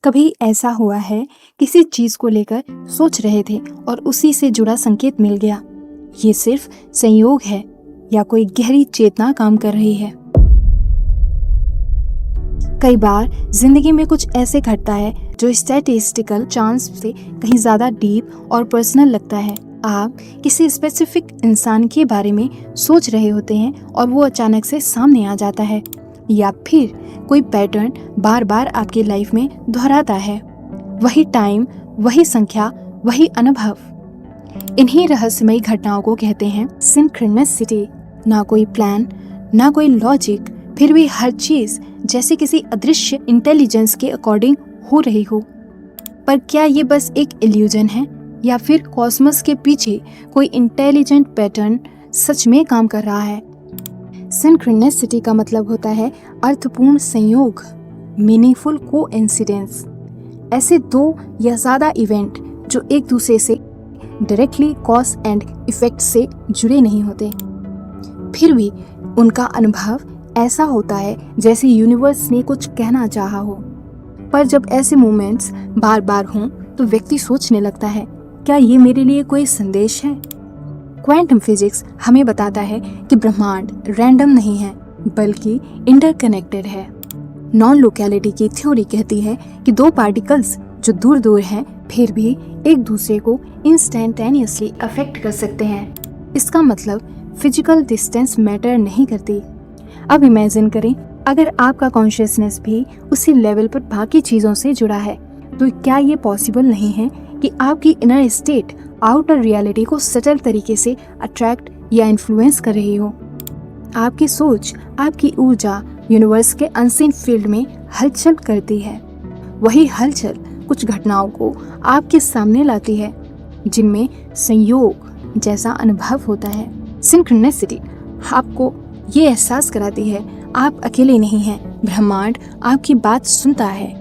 कभी ऐसा हुआ है किसी चीज को लेकर सोच रहे थे और उसी से जुड़ा संकेत मिल गया। ये सिर्फ संयोग है या कोई गहरी चेतना काम कर रही है। कई बार जिंदगी में कुछ ऐसे घटता है जो स्टैटिस्टिकल चांस से कहीं ज्यादा डीप और पर्सनल लगता है। आप किसी स्पेसिफिक इंसान के बारे में सोच रहे होते हैं और वो अचानक से सामने आ जाता है, या फिर कोई पैटर्न बार बार आपकी लाइफ में दोहराता है। वही टाइम, वही संख्या, वही अनुभव। इन्हीं रहस्यमयी घटनाओं को कहते हैं सिंक्रोनिसिटी। ना कोई प्लान, ना कोई लॉजिक, फिर भी हर चीज जैसे किसी अदृश्य इंटेलिजेंस के अकॉर्डिंग हो रही हो। पर क्या ये बस एक इल्यूजन है या फिर कॉस्मोस के पीछे कोई इंटेलिजेंट पैटर्न सच में काम कर रहा है? सिंक्रोनिसिटी का मतलब होता है अर्थपूर्ण संयोग, मीनिंगफुल कोइंसिडेंस। ऐसे दो या ज्यादा इवेंट जो एक दूसरे से डायरेक्टली कॉज एंड इफेक्ट से जुड़े नहीं होते, फिर भी उनका अनुभव ऐसा होता है जैसे यूनिवर्स ने कुछ कहना चाहा हो। पर जब ऐसे मोमेंट्स बार बार हों तो व्यक्ति सोचने लगता है, क्या ये मेरे लिए कोई संदेश है? क्वांटम फिजिक्स हमें बताता है कि ब्रह्मांड रैंडम नहीं है बल्कि इंटरकनेक्टेड है। नॉन लोकैलिटी की थ्योरी कहती है कि दो पार्टिकल्स जो दूर दूर हैं फिर भी एक दूसरे को इंस्टेंटेनियसली अफेक्ट कर सकते हैं। इसका मतलब फिजिकल डिस्टेंस मैटर नहीं करती। अब इमेजिन करें, अगर आपका कॉन्शियसनेस भी उसी लेवल पर बाकी चीजों से जुड़ा है, तो क्या ये पॉसिबल नहीं है कि आपकी इनर स्टेट आउटर रियलिटी को सटल तरीके से अट्रैक्ट या इन्फ्लुएंस कर रही हो? आपकी सोच, आपकी ऊर्जा यूनिवर्स के अनसीन फील्ड में हलचल करती है। वही हलचल कुछ घटनाओं को आपके सामने लाती है जिनमें संयोग जैसा अनुभव होता है। सिंक्रोनिसिटी आपको ये एहसास कराती है आप अकेले नहीं हैं, ब्रह्मांड आपकी बात सुनता है।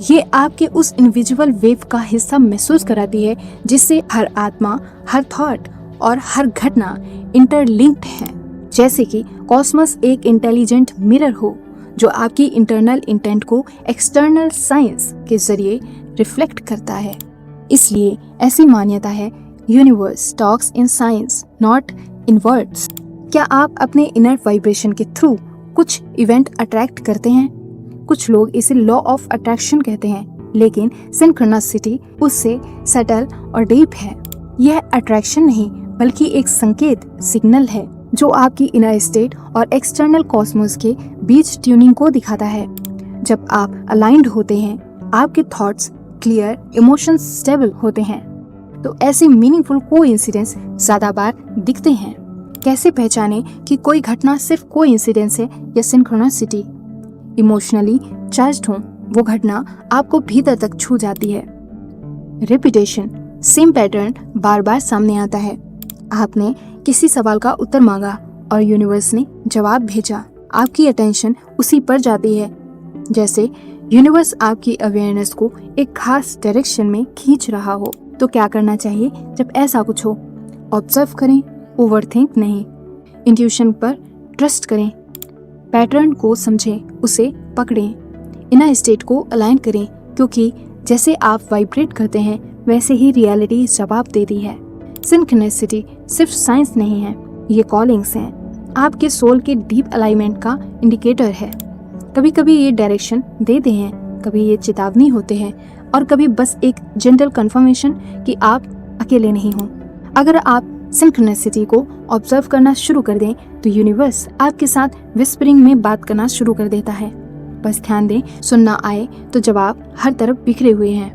ये आपके उस इनविजिबल वेव का हिस्सा महसूस कराती है जिससे हर आत्मा, हर थॉट और हर घटना इंटरलिंक्ड है। जैसे कि कॉस्मोस एक इंटेलिजेंट मिरर हो जो आपकी इंटरनल इंटेंट को एक्सटर्नल साइंस के जरिए रिफ्लेक्ट करता है। इसलिए ऐसी मान्यता है, universe talks in science not in words. क्या आप अपने इनर वाइब्रेशन के थ्रू कुछ इवेंट अट्रैक्ट करते हैं? कुछ लोग इसे लॉ ऑफ अट्रैक्शन कहते हैं, लेकिन सिंक्रोनिसिटी उससे सटल और डीप है। यह अट्रैक्शन नहीं बल्कि एक संकेत, सिग्नल है जो आपकी इनर स्टेट और एक्सटर्नल कॉस्मोस के बीच ट्यूनिंग को दिखाता है। जब आप अलाइंड होते हैं, आपके थॉट्स क्लियर, इमोशंस स्टेबल होते हैं, तो ऐसे मीनिंगफुल कोइंसिडेंस ज्यादा बार दिखते हैं। कैसे पहचानें कि कोई घटना सिर्फ कोइंसिडेंस है या सिंक्रोनिसिटी? इमोशनली चार्ज्ड हो वो घटना आपको भीतर तक छू जाती है। रिपीटेशन, सेम पैटर्न बार बार सामने आता है। आपने किसी सवाल का उत्तर मांगा और यूनिवर्स ने जवाब भेजा। आपकी अटेंशन उसी पर जाती है, जैसे यूनिवर्स आपकी अवेयरनेस को एक खास डायरेक्शन में खींच रहा हो। तो क्या करना चाहिए जब ऐसा कुछ हो? ऑब्जर्व करें, ओवरथिंक नहीं। इंट्यूशन पर ट्रस्ट करें, पैटर्न को समझें, उसे पकड़ें, इनर स्टेट को अलाइन करें, क्योंकि जैसे आप वाइब्रेट करते हैं वैसे ही रियलिटी जवाब देती है। सिंक्रोनिसिटी सिर्फ साइंस नहीं है, ये कॉलिंग्स हैं, आपके सोल के डीप अलाइनमेंट का इंडिकेटर है। कभी कभी ये डायरेक्शन देते हैं, कभी ये चेतावनी होते हैं और कभी बस एक जेंटल कंफर्मेशन कि आप अकेले नहीं हो। अगर आप सिंक्रोनिसिटी को ऑब्जर्व करना शुरू कर दें तो यूनिवर्स आपके साथ विस्परिंग में बात करना शुरू कर देता है। बस ध्यान दें, सुनना आए तो जवाब हर तरफ बिखरे हुए हैं।